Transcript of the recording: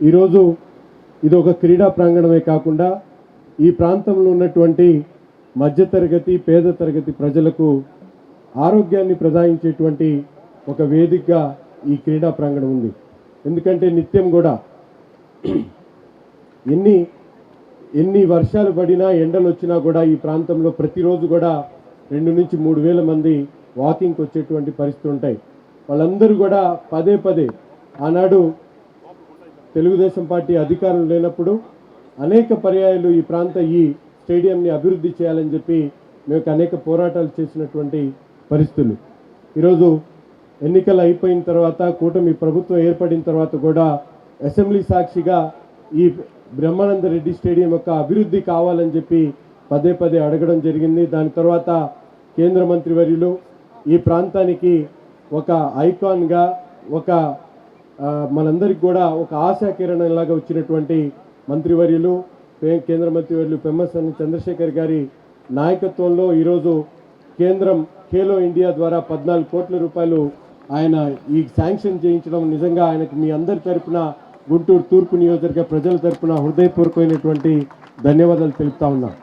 ఈరోజు ఇది ఒక క్రీడా ప్రాంగణమే కాకుండా ఈ ప్రాంతంలో ఉన్నటువంటి మధ్యతరగతి పేద తరగతి ప్రజలకు ఆరోగ్యాన్ని ప్రదాయించేటువంటి ఒక వేదికగా ఈ క్రీడా ప్రాంగణం ఉంది. ఎందుకంటే నిత్యం కూడా ఎన్ని వర్షాలు పడినా ఎండలు వచ్చినా కూడా ఈ ప్రాంతంలో ప్రతిరోజు కూడా 2 నుంచి 3 వేల మంది వాకింగ్కి వచ్చేటువంటి పరిస్థితులు ఉంటాయి. వాళ్ళందరూ కూడా పదే పదే ఆనాడు తెలుగుదేశం పార్టీ అధికారం లేనప్పుడు అనేక పర్యాయాలు ఈ స్టేడియంని అభివృద్ధి చేయాలని చెప్పి మేము అనేక పోరాటాలు చేసినటువంటి పరిస్థితులు. ఈరోజు ఎన్నికలు అయిపోయిన తర్వాత కూటమి ప్రభుత్వం ఏర్పడిన తర్వాత కూడా అసెంబ్లీ సాక్షిగా ఈ బ్రహ్మానంద రెడ్డి స్టేడియం యొక్క అభివృద్ధి కావాలని చెప్పి పదే పదే అడగడం జరిగింది. దాని తర్వాత కేంద్ర మంత్రివర్యులు ఈ ప్రాంతానికి ఒక ఐకాన్గా ఒక మనందరికి కూడా ఒక ఆశాకిరణంలాగా వచ్చినటువంటి మంత్రివర్యులు కేంద్ర మంత్రివర్యులు పెమ్మసాని చంద్రశేఖర్ గారి నాయకత్వంలో ఈరోజు కేంద్రం ఖేలో ఇండియా ద్వారా 14 కోట్ల రూపాయలు ఆయన ఈ శాంక్షన్ చేయించడం నిజంగా ఆయనకు మీ అందరి తరపున గుంటూరు తూర్పు నియోజకవర్గ ప్రజల తరపున హృదయపూర్వకమైనటువంటి ధన్యవాదాలు తెలుపుతా ఉన్నా.